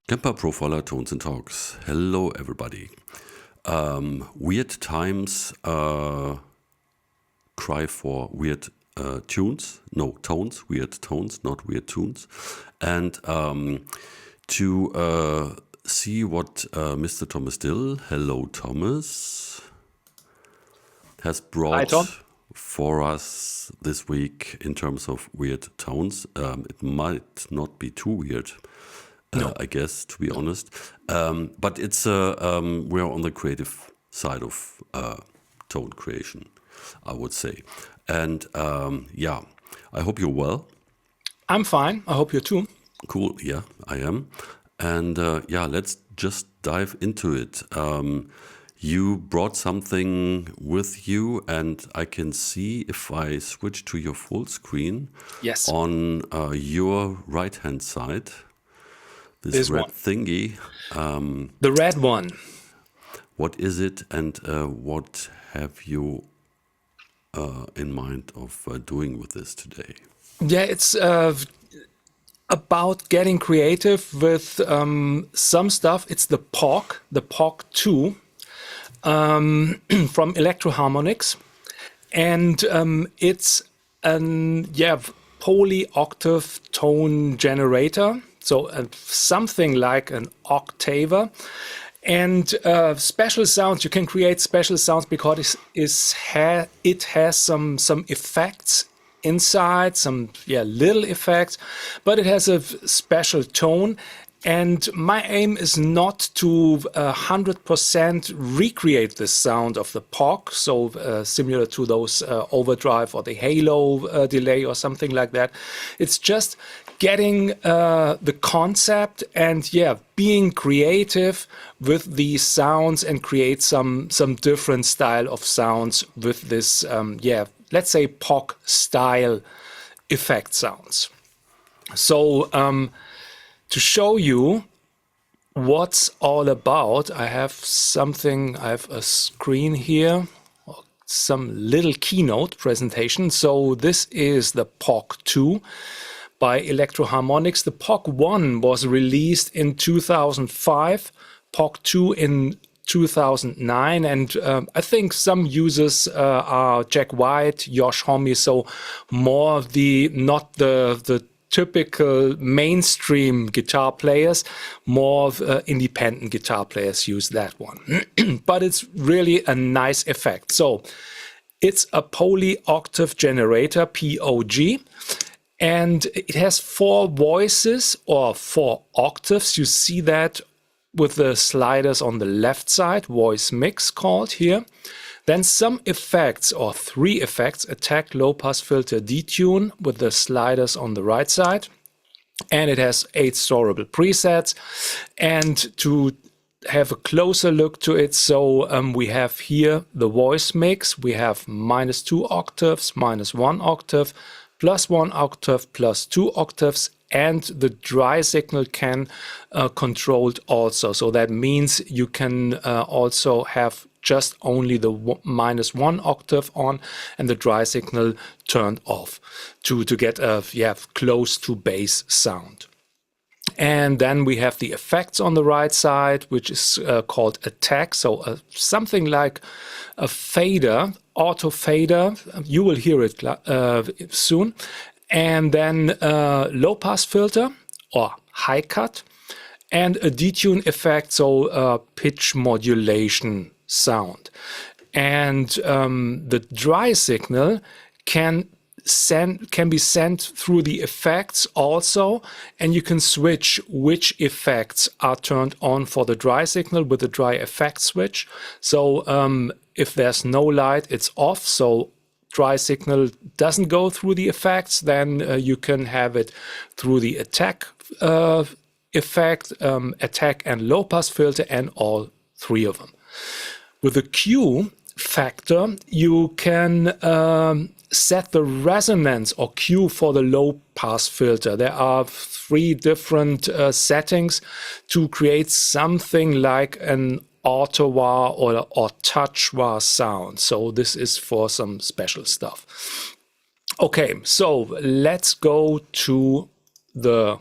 Kemper Profiler Tones and Talks. Hello, everybody. Weird times cry for weird tunes. No, tones. Weird tones, not weird tunes. And to see what Mr. Thomas Dill, hello Thomas, has Hi, brought Tom. for us this week in terms of weird tones. It might not be too weird. No. I guess, to be honest. But it's we're on the creative side of tone creation, I would say. And yeah, I hope you're well. I'm fine. I hope you too. Cool. Yeah, I am. And yeah, let's just dive into it. You brought something with you, and I can see if I switch to your full screen Yes, on your right-hand side. This this red one. thingy, The red one. what is it, and what have you in mind of doing with this today? Yeah, it's about getting creative with some stuff. It's the POG 2 from Electroharmonics. And it's an poly-octave tone generator. So something like an octaver. And special sounds, you can create special sounds because it has some effects inside, some little effects, but it has a special tone. And my aim is not to 100% recreate the sound of the POG, so similar to those overdrive or the halo delay or something like that. It's just getting the concept and being creative with these sounds and create some different style of sounds with this let's say POG style effect sounds. So to show you what's all about, I have a screen here, some little keynote presentation. So this is the POG 2 by Electroharmonics. The POG 1 was released in 2005, POG 2 in 2009, and I think some users are Jack White, Josh Homme, so more of not the typical mainstream guitar players, more of independent guitar players use that one. But it's really a nice effect. So it's a poly-octave generator, POG, and it has 4 voices or 4 octaves. You see that with the sliders on the left side, voice mix called here. Then some effects, or 3 effects: attack, low pass filter, detune, with the sliders on the right side. And it has 8 storable presets. And to have a closer look to it, so we have here the voice mix. We have -2 octaves, -1 octave, +1 octave, +2 octaves, and the dry signal can controlled also. So that means you can also have just only the -1 octave on and the dry signal turned off to get a close to bass sound. And then we have the effects on the right side, which is called attack. So something like a fader, auto fader. You will hear it soon. And then low pass filter or high cut, and a detune effect, so pitch modulation sound. And the dry signal can be sent through the effects also, and you can switch which effects are turned on for the dry signal with the dry effect switch. So if there's no light, it's off, so dry signal doesn't go through the effects. Then you can have it through the attack effect, attack and low pass filter, and all 3 of them. With the Q factor, you can set the resonance or Q for the low pass filter. There are 3 different settings to create something like an auto-wah or touch-wah sound. So this is for some special stuff. Okay, so let's go to the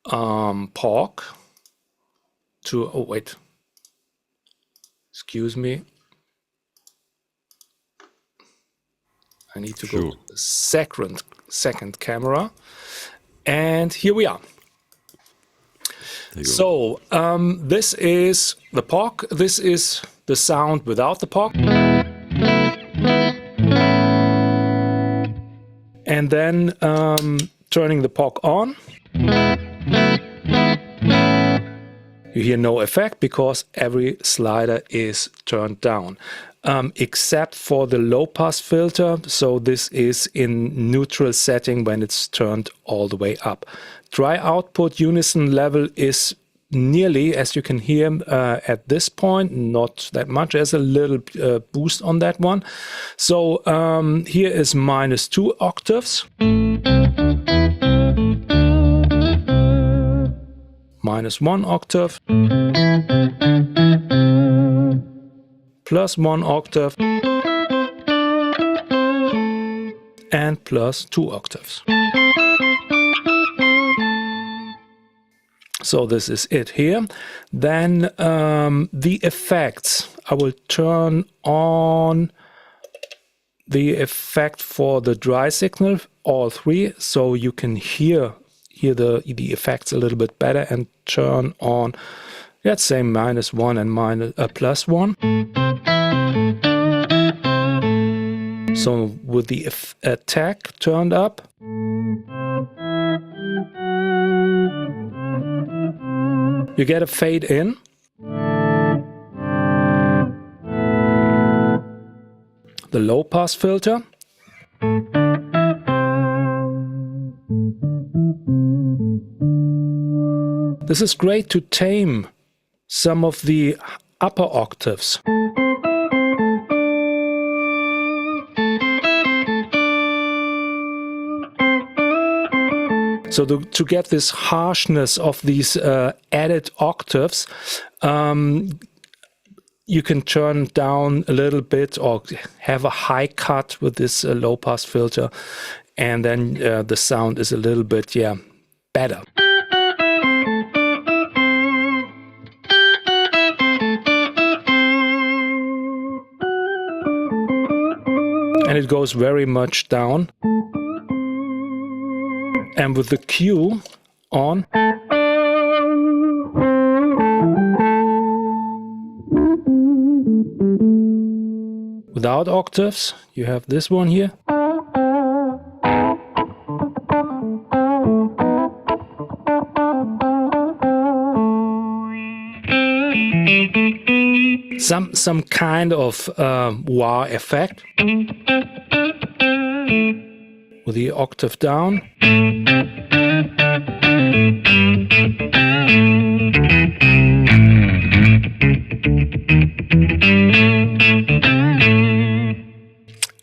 POG to, oh wait, excuse me. I need to go to the second camera. And here we are. So this is the POG. This is the sound without the POG. And then turning the POG on. You hear no effect because every slider is turned down. Except for the low pass filter. So this is in neutral setting when it's turned all the way up. Dry output unison level is nearly, as you can hear at this point, not that much. There's a little boost on that one. So here is -2 octaves. -1 octave. +1 octave. And +2 octaves. So this is it here. Then the effects. I will turn on the effect for the dry signal, all three, so you can hear the effects a little bit better, and turn on, let's say, -1 and +1. So with the attack turned up, you get a fade in. The low pass filter. This is great to tame some of the upper octaves. So to get this harshness of these added octaves, you can turn down a little bit or have a high cut with this low pass filter, and then the sound is a little bit, better. And it goes very much down. And with the Q on, without octaves, you have this one here. Some kind of wah effect with the octave down.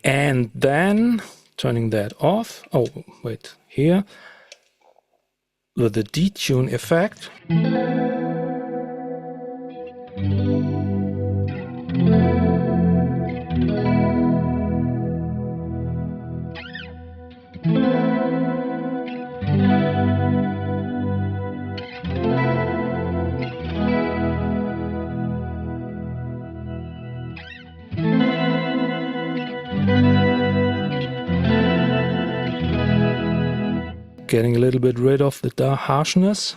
And then turning that off. Oh, wait, here with the detune effect. Getting a little bit rid of the harshness.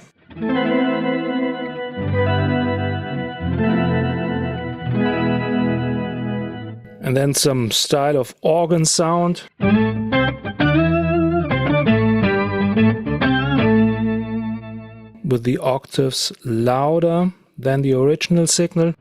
And then some style of organ sound. With the octaves louder than the original signal.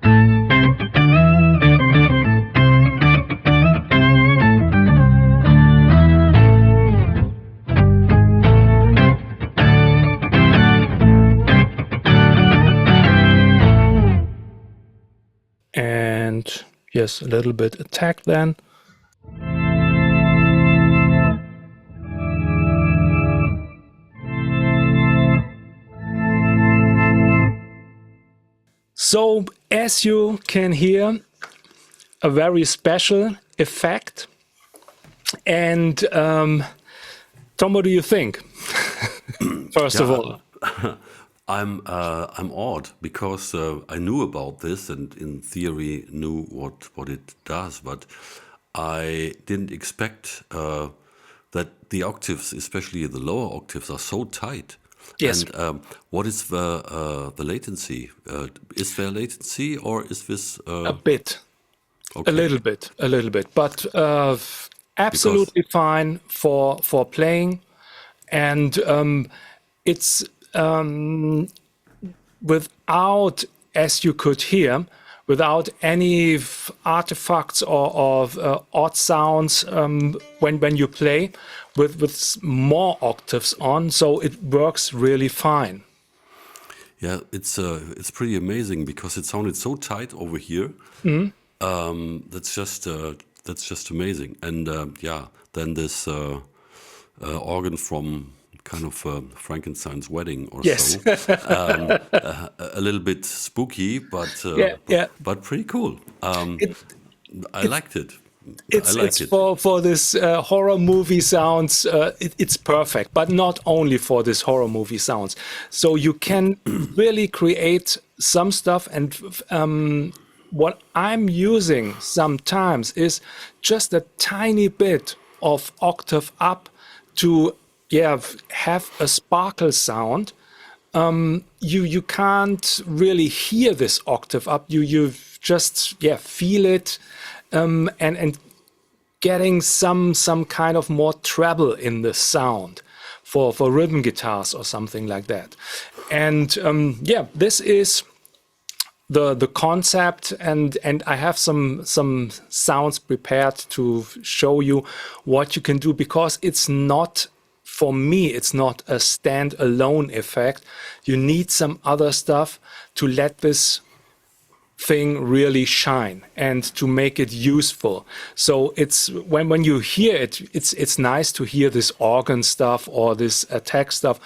And yes, a little bit attack then. So as you can hear, a very special effect. And Tom, what do you think? First of all. I'm awed because I knew about this and in theory knew what it does, but I didn't expect that the octaves, especially the lower octaves, are so tight. Yes, And what is the latency? Is there latency or is this a bit, okay? a little bit, but Because absolutely fine for playing, and it's without, as you could hear, without any artifacts or odd sounds when you play with more octaves on, so it works really fine. yeah, it's pretty amazing because it sounded so tight over here. That's just amazing. And yeah, then this organ from kind of Frankenstein's wedding or Yes. so, a little bit spooky, Yeah, yeah. but pretty cool. It, I it's liked it. I it's like it. for this horror movie sounds. It's perfect, but not only for this horror movie sounds. So you can really create some stuff. And what I'm using sometimes is just a tiny bit of octave up to have a sparkle sound. You can't really hear this octave up. You just feel it, and getting some kind of more treble in the sound for rhythm guitars or something like that. And this is the concept, and I have some sounds prepared to show you what you can do, because it's not, for me, it's not a stand-alone effect. You need some other stuff to let this thing really shine and to make it useful. So it's when you hear it, it's nice to hear this organ stuff or this attack stuff,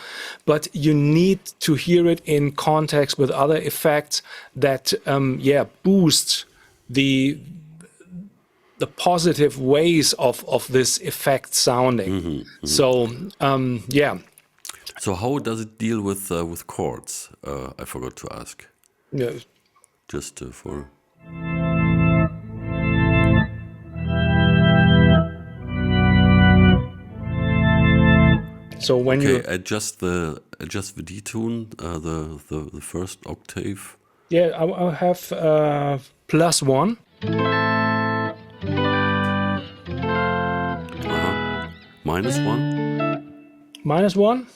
but you need to hear it in context with other effects that boost the positive ways of this effect sounding. So yeah. So how does it deal with chords? I forgot to ask. Yeah. Just for So when okay, you adjust the detune, the first octave. I'll have +1. -1. -1.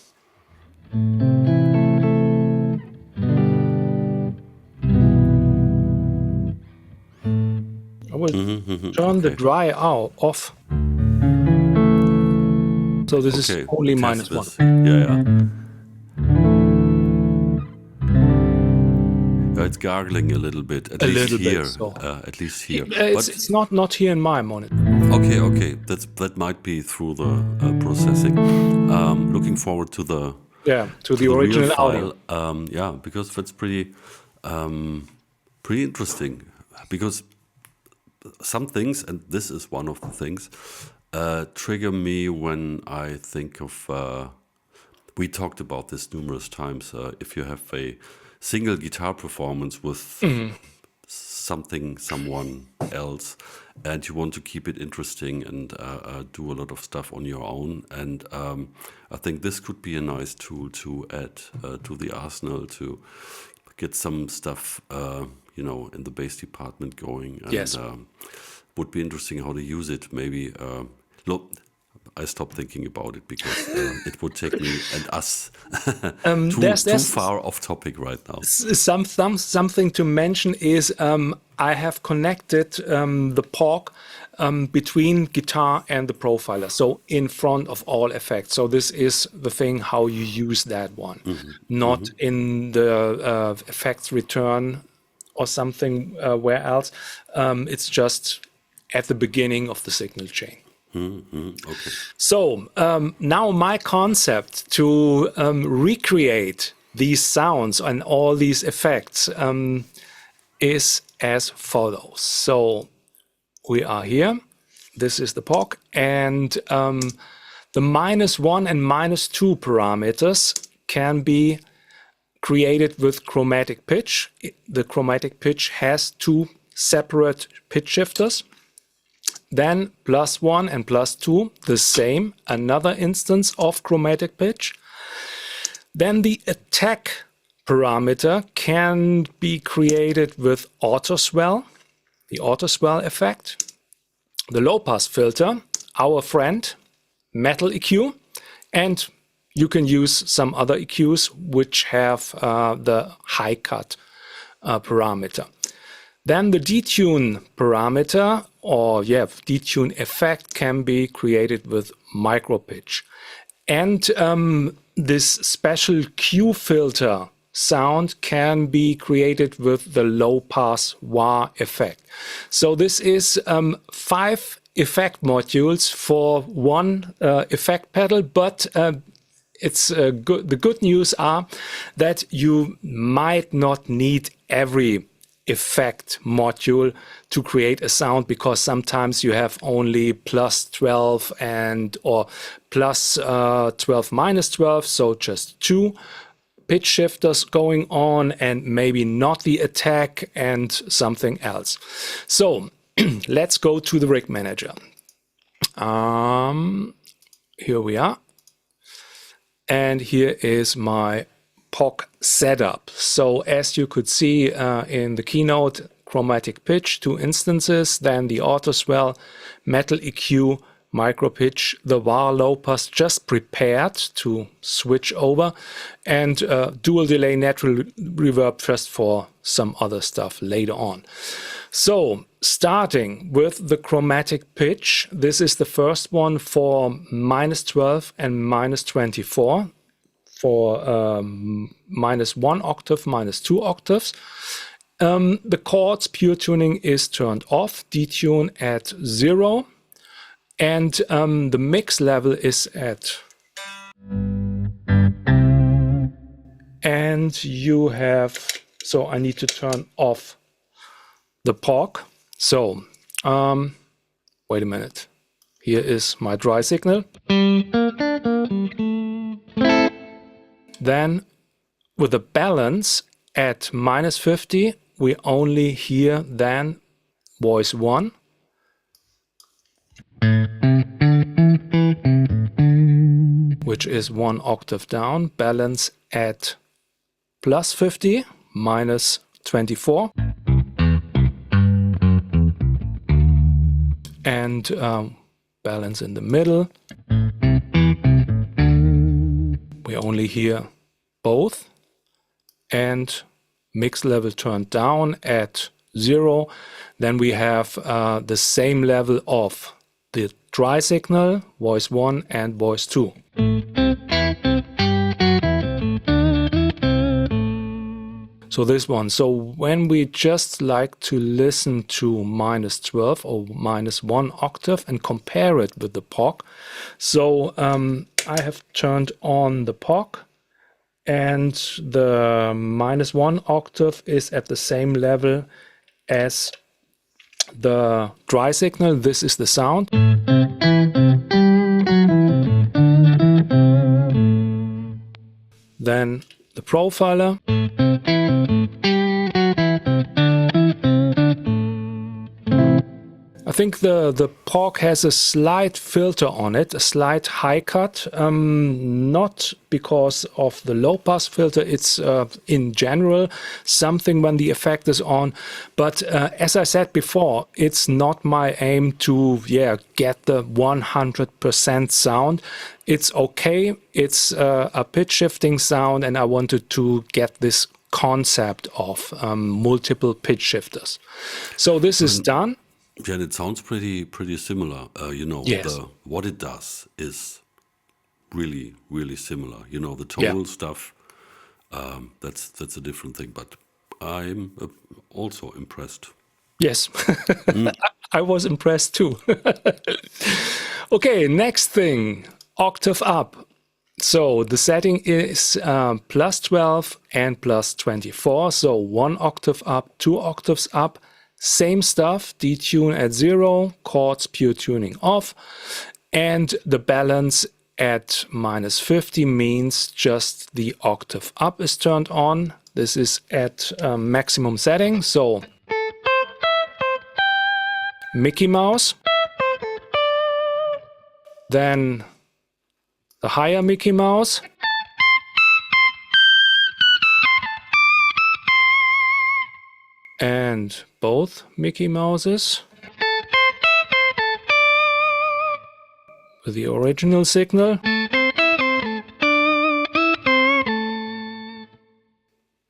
I will turn the Okay. dry out off. So this is Okay. only Test -1. this. Yeah. It's gargling a little bit, at A least little bit. here. So At least here. it's But it's not here in my monitor. okay. That might be through the processing. Looking forward to the Yeah, to the real original audio. file. Yeah, because that's pretty interesting. Because some things, and this is one of the things, trigger me when I think of. We talked about this numerous times. If you have a single guitar performance with someone else, and you want to keep it interesting and do a lot of stuff on your own, and I think this could be a nice tool to add to the arsenal to get some stuff, in the bass department going. And Yes. would be interesting how to use it. Maybe look. I stopped thinking about it because it would take me and us too far off topic right now. Something to mention is I have connected the POG between guitar and the profiler, so in front of all effects. So this is the thing how you use that one, not in the effects return or something where else. It's just at the beginning of the signal chain. Okay. So now my concept to recreate these sounds and all these effects is as follows. So we are here. This is the POG, and the -1 and -2 parameters can be created with chromatic pitch. The chromatic pitch has two separate pitch shifters. Then +1 and +2, the same, another instance of chromatic pitch. Then the attack parameter can be created with autoswell, the autoswell effect. The low-pass filter, our friend, metal EQ, and you can use some other EQs which have the high cut parameter. Then the detune parameter, or detune effect, can be created with micro pitch. And this special Q filter sound can be created with the low pass wah effect. So this is 5 effect modules for one effect pedal, but it's good. The good news are that you might not need every effect module to create a sound, because sometimes you have only +12 and or +12 -12, so just 2 pitch shifters going on, and maybe not the attack and something else. So let's go to the rig manager. Here we are, and here is my POG setup. So as you could see in the keynote, chromatic pitch, 2 instances, then the autoswell, metal EQ, micro pitch, the wah low pass just prepared to switch over, and dual delay natural reverb just for some other stuff later on. So starting with the chromatic pitch, this is the first one for -12 and -24. For -1 octave, -2 octaves. The chords pure tuning is turned off, detune at 0, and the mix level is at. And you have, so I need to turn off the POG. So wait a minute. Here is my dry signal. Then with the balance at -50, we only hear then voice 1. Which is 1 octave down, balance at +50, -24. And balance in the middle. We only hear both, and mix level turned down at 0. Then we have the same level of the dry signal, voice 1 and voice 2. So this one. So when we just like to listen to -12 or -1 octave and compare it with the POG. So I have turned on the POG, and the -1 octave is at the same level as the dry signal. This is the sound. Then the profiler. I think the POG has a slight filter on it, a slight high cut, not because of the low pass filter, it's in general something when the effect is on. But as I said before, it's not my aim to get the 100% sound. It's okay, it's a pitch shifting sound, and I wanted to get this concept of multiple pitch shifters. So this is done. Yeah, and it sounds pretty similar. Yes. What it does is really, really similar. The tonal stuff, that's a different thing. But I'm also impressed. Yes, I was impressed too. Okay, next thing, octave up. So the setting is +12 and +24. So 1 octave up, 2 octaves up. Same stuff, detune at 0, chords pure tuning off, and the balance at -50 means just the octave up is turned on. This is at maximum setting, so Mickey Mouse, then the higher Mickey Mouse, and both Mickey Mouses with the original signal,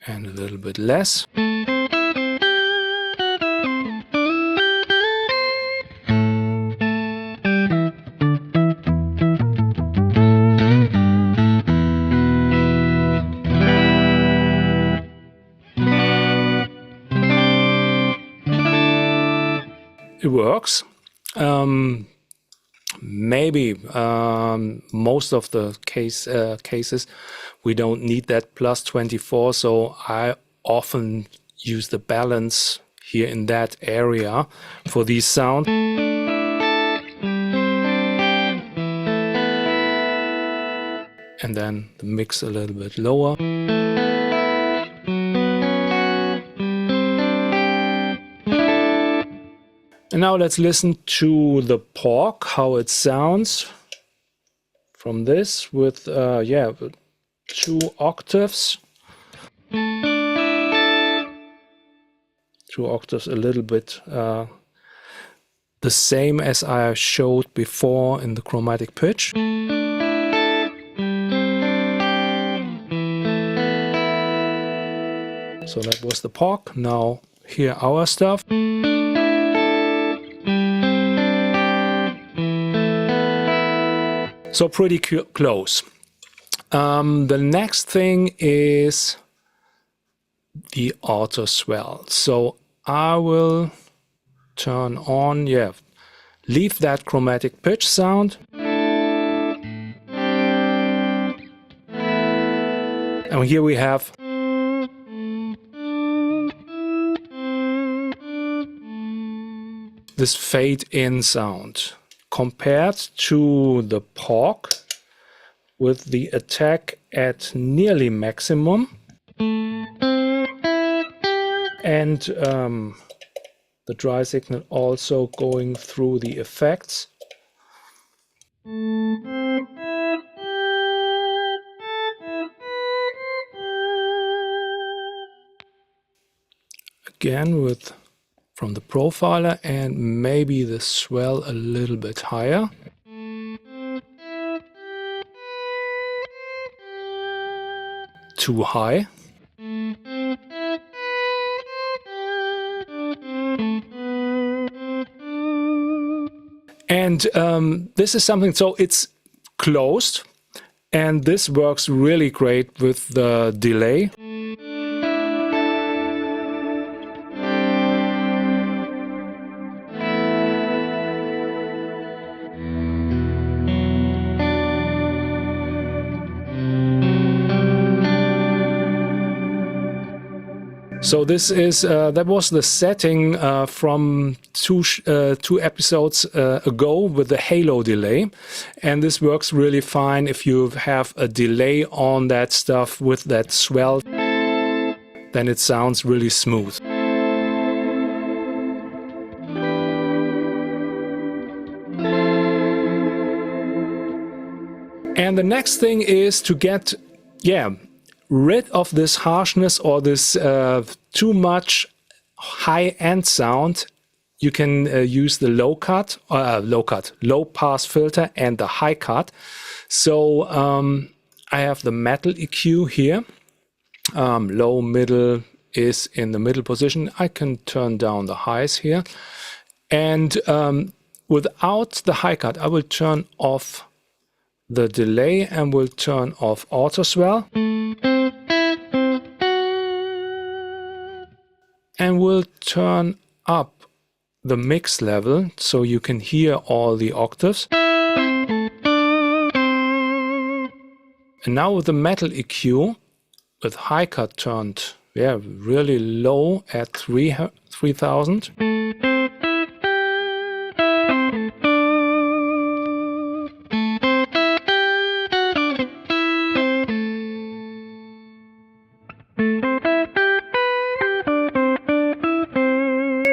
and a little bit less. It works. Maybe most of the cases we don't need that plus 24, so I often use the balance here in that area for these sounds. And then the mix a little bit lower. And now let's listen to the POG, how it sounds from this with 2 octaves. 2 octaves, a little bit the same as I showed before in the chromatic pitch. So that was the POG. Now hear our stuff. So pretty close. The next thing is the auto swell. So I will turn on, leave that chromatic pitch sound. And here we have this fade in sound compared to the POG with the attack at nearly maximum and the dry signal also going through the effects. Again with from the profiler and maybe the swell a little bit higher. Too high. And this is something, so it's closed and this works really great with the delay. So this is that was the setting from two episodes ago with the halo delay, and this works really fine if you have a delay on that stuff with that swell. Then it sounds really smooth. And the next thing is to get, rid of this harshness or this too much high-end sound. You can use the low pass filter and the high cut. So I have the metal EQ here. Low, middle is in the middle position. I can turn down the highs here. And without the high cut, I will turn off the delay and will turn off auto swell. And we'll turn up the mix level so you can hear all the octaves. And now with the metal EQ, with high cut turned really low at 3000.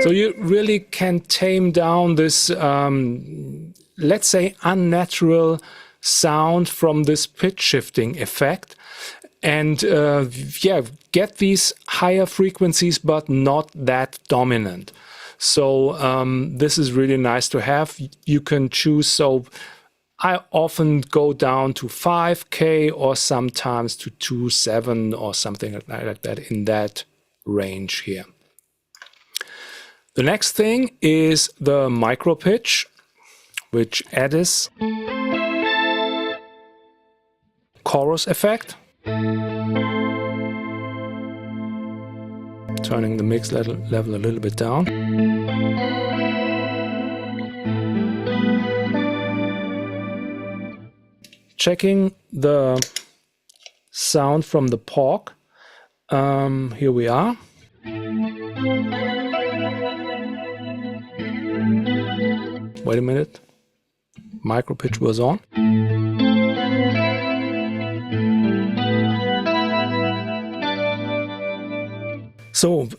So you really can tame down this, let's say, unnatural sound from this pitch shifting effect, and get these higher frequencies, but not that dominant. So this is really nice to have. You can choose. So I often go down to 5K or sometimes to 2.7 or something like that, in that range here. The next thing is the micro pitch, which adds chorus effect. Turning the mix level a little bit down. Checking the sound from the POG. Here we are. Wait a minute. Micro pitch was on. So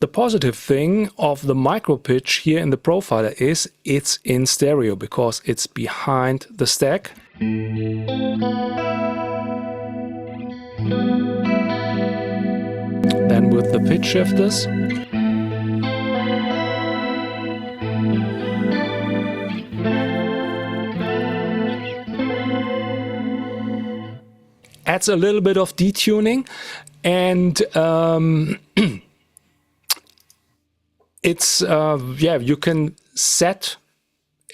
the positive thing of the micro pitch here in the profiler is it's in stereo because it's behind the stack. Then with the pitch shifters, adds a little bit of detuning, and it's you can set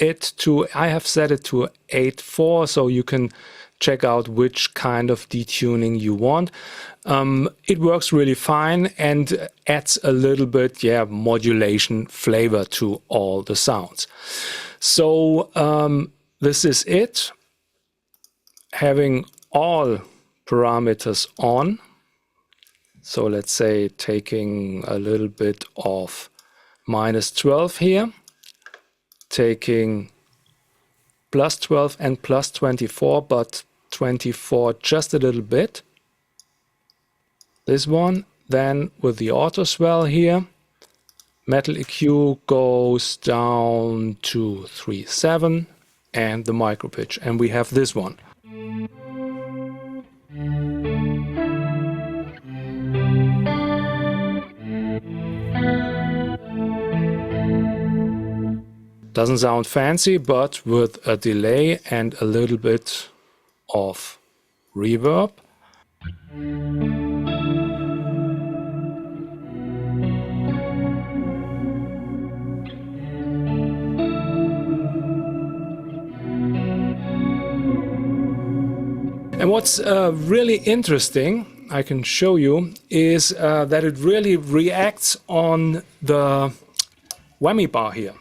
it to, I have set it to 8.4, so you can check out which kind of detuning you want. It works really fine and adds a little bit modulation flavor to all the sounds. So this is it, having all parameters on. So let's say taking a little bit of -12 here, taking +12 and +24, but 24 just a little bit. This one, then with the auto swell here, metal EQ goes down to 3.7 and the micro pitch, and we have this one. Doesn't sound fancy, but with a delay and a little bit of reverb. And what's really interesting, I can show you, is that it really reacts on the whammy bar here.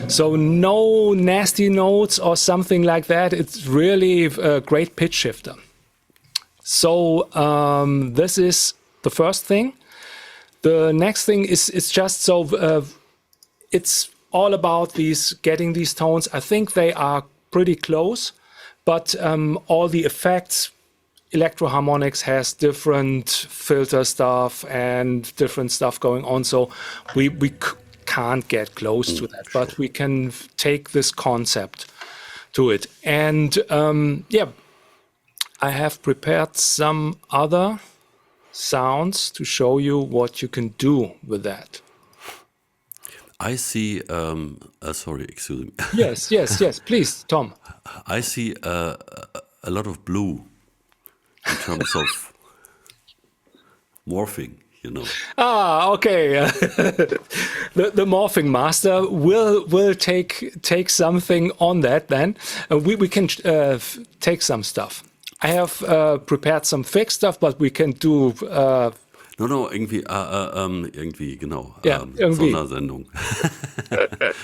So no nasty notes or something like that. It's really a great pitch shifter. So this is the first thing. The next thing is just so it's all about getting these tones. I think they are pretty close, but all the effects, Electro-Harmonix has different filter stuff and different stuff going on. So we can't get close to that, but we can take this concept to it. And I have prepared some other sounds to show you what you can do with that. I see, sorry, excuse me. Yes, please, Tom. I see a lot of blue in terms of morphing, you know. Okay. The morphing master will take something on that then. We can take some stuff. I have prepared some fixed stuff, but we can do... irgendwie, genau. Ja, irgendwie. Sondersendung.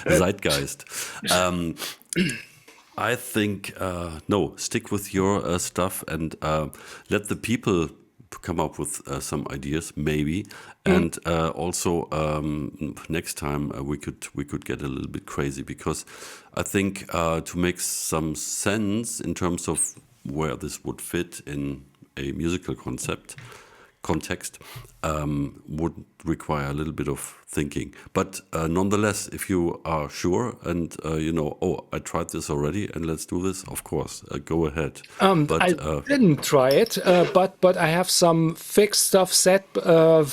Zeitgeist. I think, no, stick with your stuff and let the people come up with some ideas, maybe. And also next time we could get a little bit crazy, because I think to make some sense in terms of where this would fit in a musical context would require a little bit of thinking. But nonetheless, if you are sure and you know, oh, I tried this already and let's do this, of course, go ahead. But I didn't try it, but I have some fixed stuff set.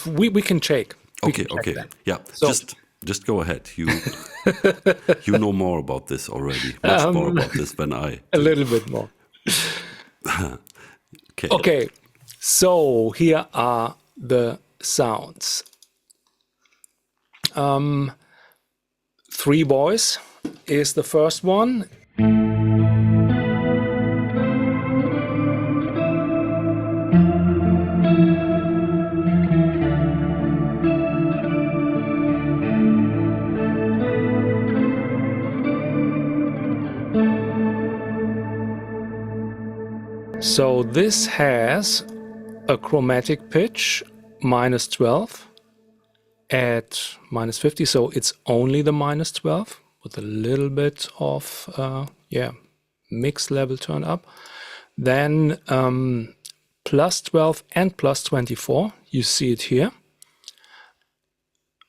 We can check. We okay, can check okay, that. yeah, So- just go ahead. You know more about this already, much more about this than I A do. little bit more. Okay. Okay, so here are the sounds. 3 Boys is the first one. So this has a chromatic pitch -12 at -50, so it's only the -12 with a little bit of mix level turn up. Then +12 and +24, you see it here.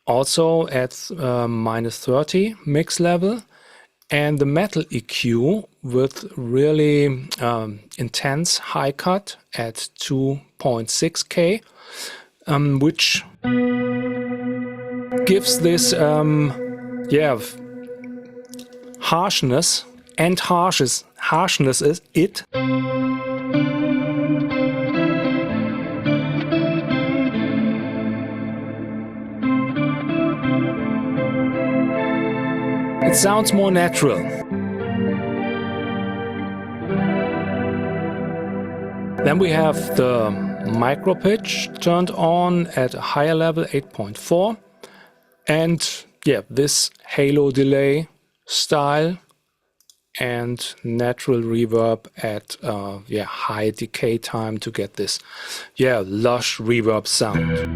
Also at -30 mix level, and the metal EQ with really intense high cut at 2.6K, which gives this harshness, and harshness is it. It sounds more natural. Then we have the micro pitch turned on at a higher level, 8.4. And yeah, this halo delay style and natural reverb at high decay time to get this lush reverb sound.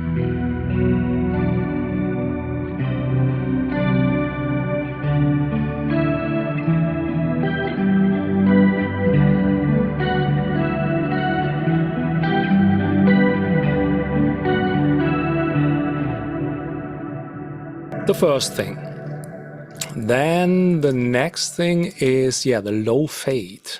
The first thing. Then the next thing is the low fade.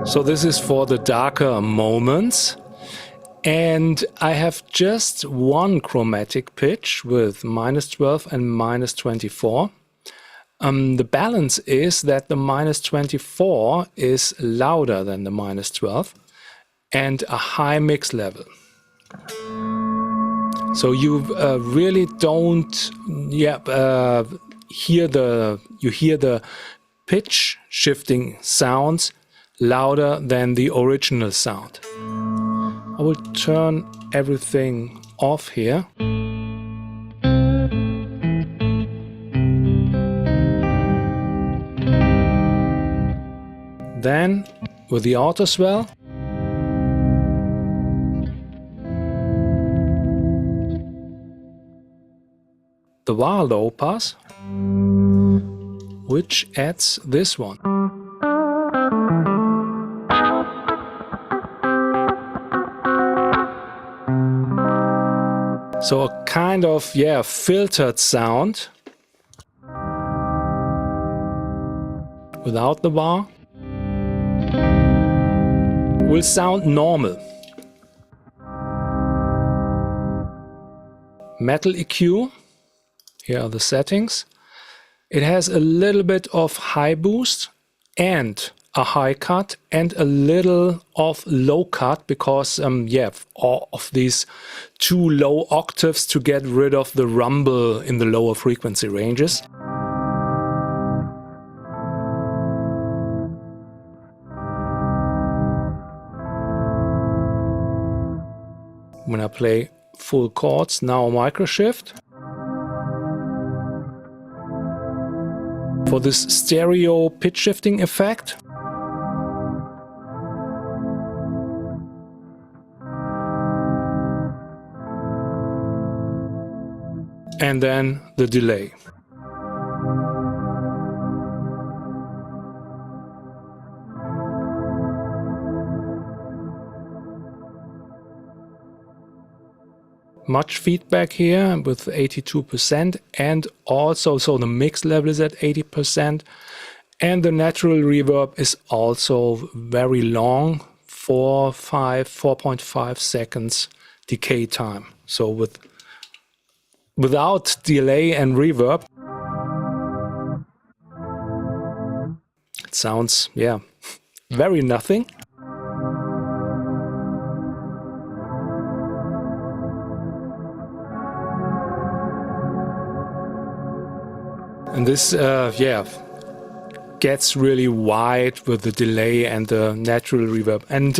So this is for the darker moments. And I have just one chromatic pitch with -12 and -24. The balance is that the -24 is louder than the -12 and a high mix level. So you really don't hear the pitch shifting sounds louder than the original sound. I will turn everything off here. Then with the auto swell, the wah low pass, which adds this one. So a kind of filtered sound without the bar will sound normal. Metal EQ, here are the settings. It has a little bit of high boost and a high cut and a little of low cut because of these 2 low octaves to get rid of the rumble in the lower frequency ranges. When I play full chords, now microshift. For this stereo pitch shifting effect. And then the delay. Much feedback here with 82%, and also so the mix level is at 80%, and the natural reverb is also very long, 4.5 seconds decay time. So without delay and reverb, it sounds, yeah, very nothing. And this, yeah, gets really wide with the delay and the natural reverb. And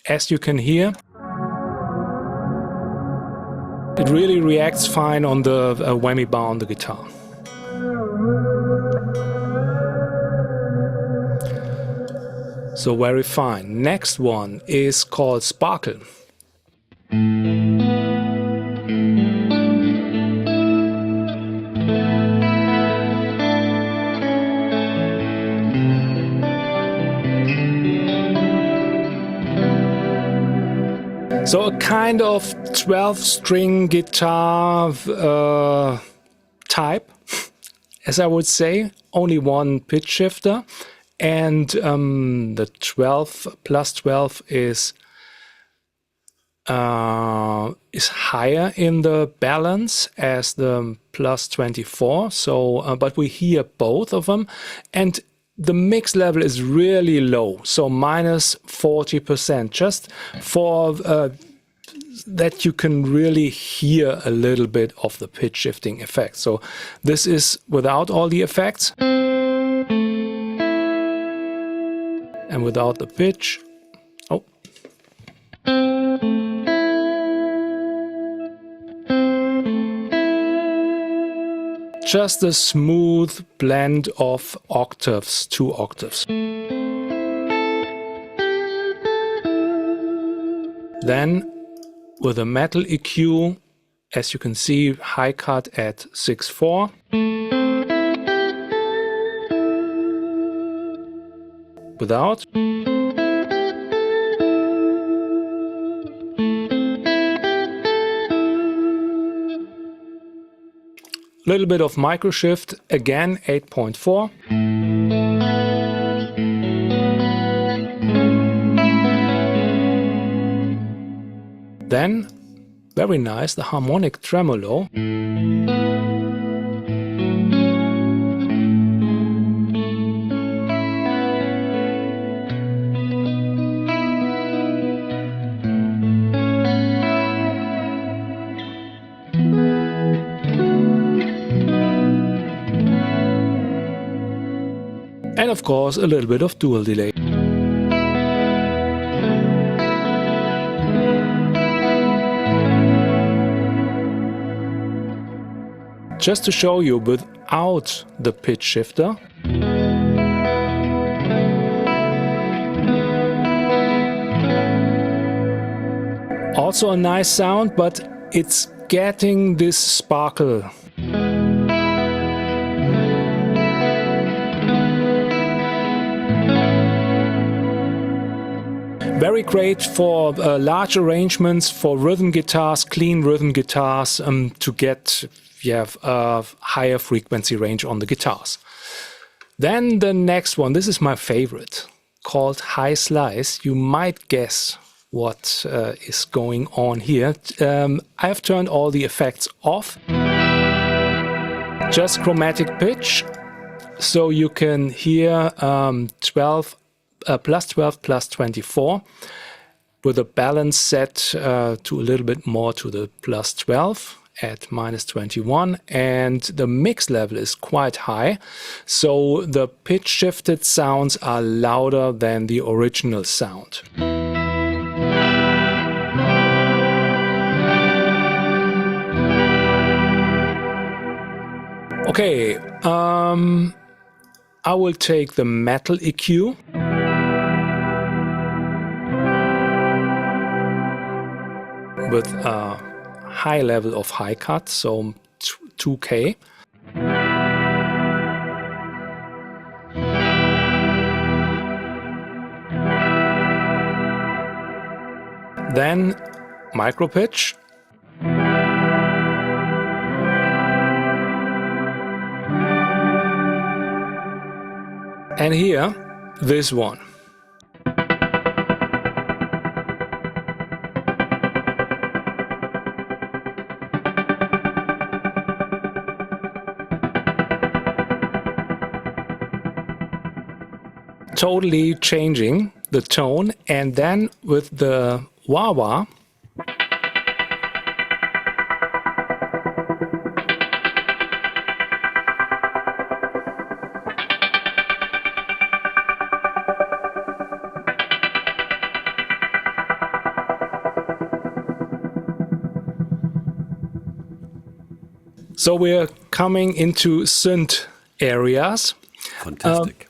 as you can hear, it really reacts fine on the whammy bar on the guitar. So very fine. Next one is called Sparkle. So a kind of 12-string guitar type, as I would say, only one pitch shifter, and the 12 plus 12 is higher in the balance as the plus 24. So, but we hear both of them, and the mix level is really low, so minus 40%, just for that you can really hear a little bit of the pitch shifting effect. So this is without all the effects and without the pitch. Oh. Just a smooth blend of octaves, 2 octaves. Then with a metal EQ, as you can see, high cut at 6.4. Without. Little bit of microshift, again 8.4. Then, very nice, the harmonic tremolo. And of course, a little bit of dual delay. Just to show you without the pitch shifter. Also a nice sound, but it's getting this sparkle. Very great for large arrangements, for rhythm guitars, clean rhythm guitars, to get a higher frequency range on the guitars. Then the next one, this is my favorite, called High Slice. You might guess what is going on here. I have turned all the effects off. Just chromatic pitch, so you can hear 12 plus 12 plus 24 with a balance set to a little bit more to the plus 12 at minus 21, and the mix level is quite high, so the pitch shifted sounds are louder than the original sound. Okay, I will take the metal EQ. With a high level of high cut, so 2K. Then micro pitch. And here, this one. Totally changing the tone, and then with the wah-wah, so we're coming into synth areas. Fantastic.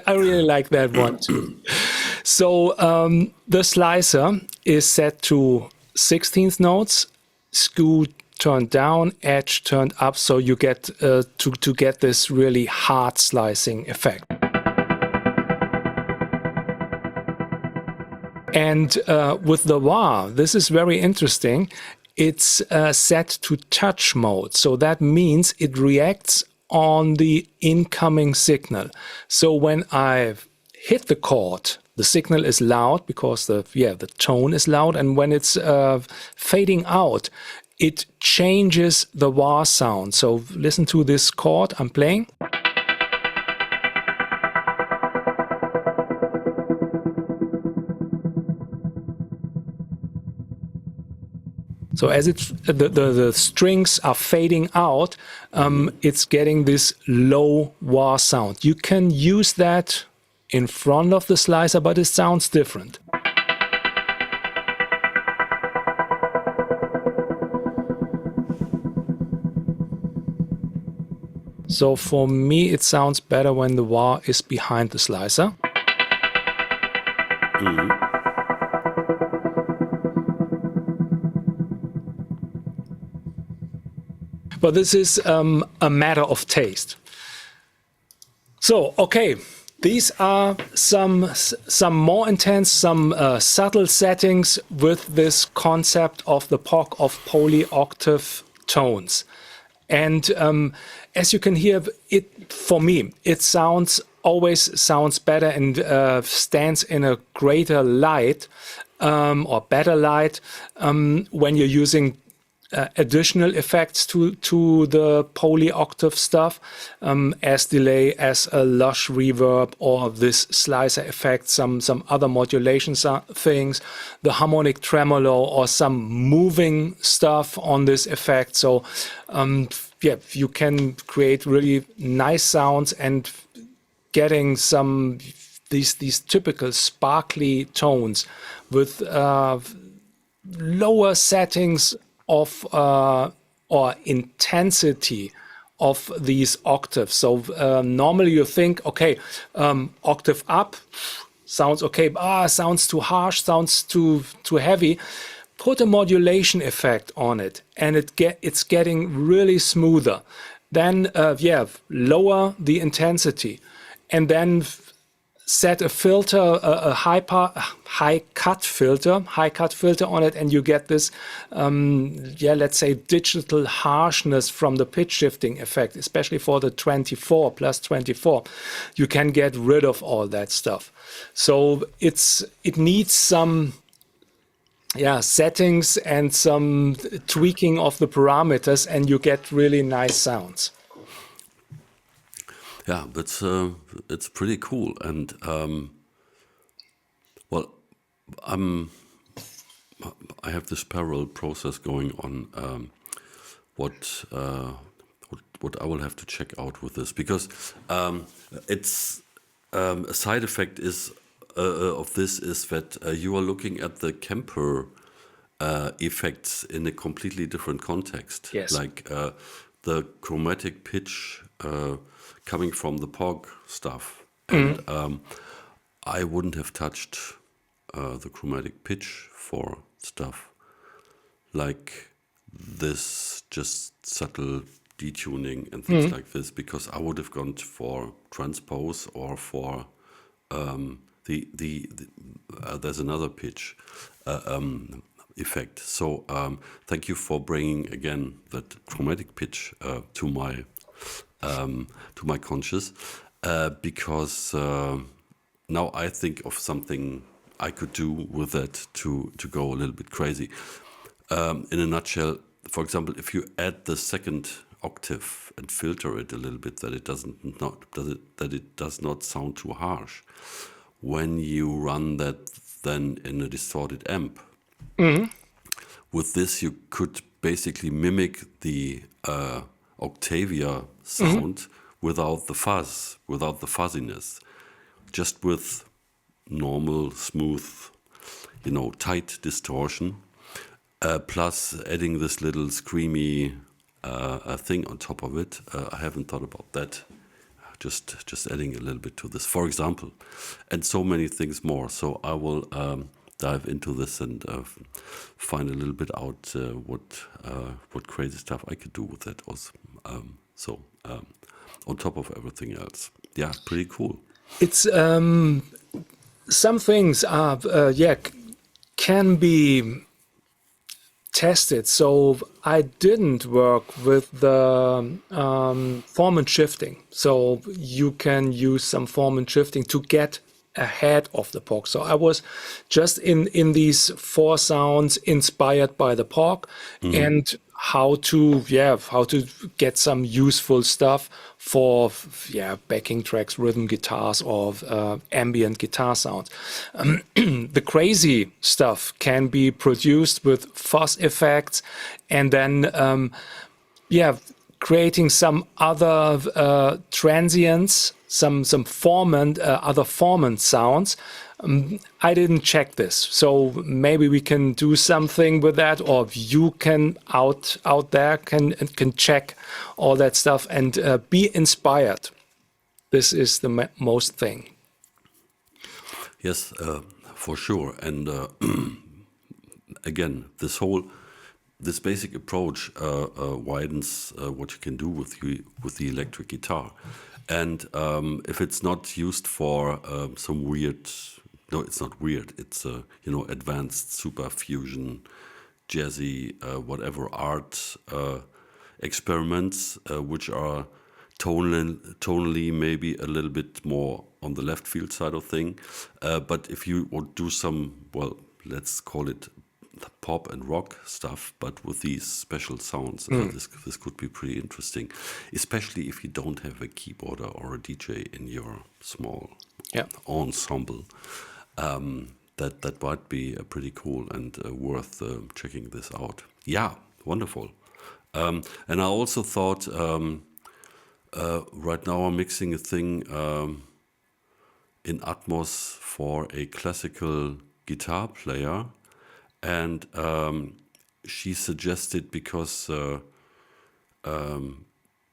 I really like that one too. So the slicer is set to 16th notes, skew turned down, edge turned up, so you get to get this really hard slicing effect. And with the wah, this is very interesting. It's set to touch mode, so that means it reacts on the incoming signal. So when I hit the chord, the signal is loud because the tone is loud, and when it's fading out, it changes the wah sound. So listen to this chord I'm playing. So as the strings are fading out, it's getting this low wah sound. You can use that in front of the slicer, but it sounds different. So for me, it sounds better when the wah is behind the slicer. But this is a matter of taste. So, okay, these are some more intense, some subtle settings with this concept of the POG of polyoctave tones. And as you can hear, for me, it always sounds better and stands in a greater light or better light when you're using additional effects to the polyoctave stuff, as delay, as a lush reverb, or this slicer effect, some other modulation things, the harmonic tremolo, or some moving stuff on this effect. So you can create really nice sounds and getting these typical sparkly tones with lower settings of or intensity of these octaves. So normally you think, okay, octave up sounds okay, sounds too harsh, sounds too heavy. Put a modulation effect on it, and it's getting really smoother. Then lower the intensity, and then set a filter, a high cut filter on it, and you get this, let's say digital harshness from the pitch shifting effect, especially for the 24 plus 24. You can get rid of all that stuff. So it needs some settings and some tweaking of the parameters, and you get really nice sounds. Yeah, that's it's pretty cool, and I have this parallel process going on. What I will have to check out with this, because it's a side effect of this is that you are looking at the Kemper effects in a completely different context. Yes. Like the chromatic pitch coming from the POG stuff, and I wouldn't have touched the chromatic pitch for stuff like this, just subtle detuning and things like this, because I would have gone for transpose or for there's another pitch effect. So thank you for bringing again that chromatic pitch to my conscious, because now I think of something I could do with that to go a little bit crazy. In a nutshell, for example, if you add the second octave and filter it a little bit, that it does not sound too harsh. When you run that then in a distorted amp, with this you could basically mimic the Octavia sound without the fuzz, without the fuzziness, just with normal, smooth, tight distortion. Plus adding this little screamy thing on top of it. I haven't thought about that. Just adding a little bit to this, for example, and so many things more. So I will dive into this and find a little bit out what crazy stuff I could do with that also. On top of everything else, yeah, pretty cool. It's some things are can be tested. So I didn't work with the form and shifting. So you can use some form and shifting to get ahead of the POG. So I was just in these four sounds inspired by the POG and how to get some useful stuff for backing tracks, rhythm guitars, or ambient guitar sounds. The crazy stuff can be produced with fuzz effects, and then creating some other transients, some other formant sounds. I didn't check this, so maybe we can do something with that, or you can out there can check all that stuff and be inspired. This is the most thing. Yes, for sure. And again, this basic approach widens what you can do with the electric guitar. And if it's not used for some weird, no, it's not weird. It's advanced super fusion, jazzy, whatever art experiments, which are tonally maybe a little bit more on the left field side of thing. But if you would do some, well, let's call it pop and rock stuff, but with these special sounds, this could be pretty interesting, especially if you don't have a keyboarder or a DJ in your small ensemble. That might be pretty cool and worth checking this out. Yeah, wonderful. And I also thought right now I'm mixing a thing in Atmos for a classical guitar player. And she suggested, because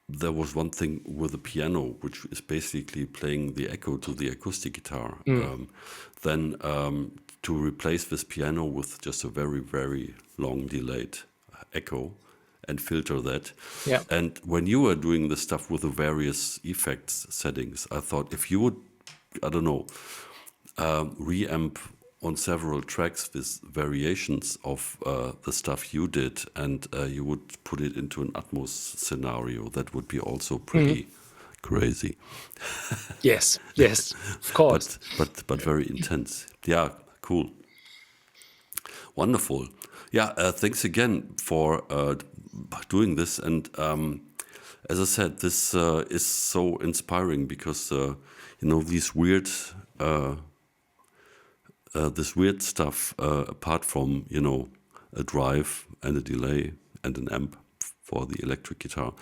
there was one thing with the piano, which is basically playing the echo to the acoustic guitar. Then to replace this piano with just a very, very long delayed echo and filter that. Yeah. And when you were doing the stuff with the various effects settings, I thought if you would, I don't know, reamp on several tracks with variations of the stuff you did, and you would put it into an Atmos scenario, that would be also pretty crazy. Yes, of course. but very intense. Yeah, cool. Wonderful. Yeah, thanks again for doing this. And as I said, this is so inspiring because, these weird... this weird stuff, apart from, a drive and a delay and an amp for the electric guitar,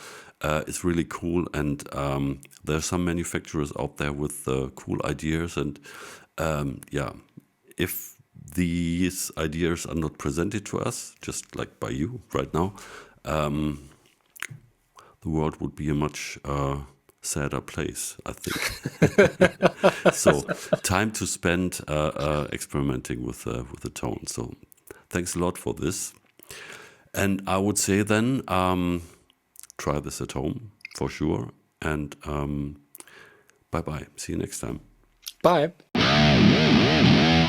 is really cool. And there are some manufacturers out there with cool ideas. And if these ideas are not presented to us, just like by you right now, the world would be a much sadder place, I think. So time to spend experimenting with the tone. So thanks a lot for this. And I would say then, try this at home for sure. And bye-bye. See you next time. Bye.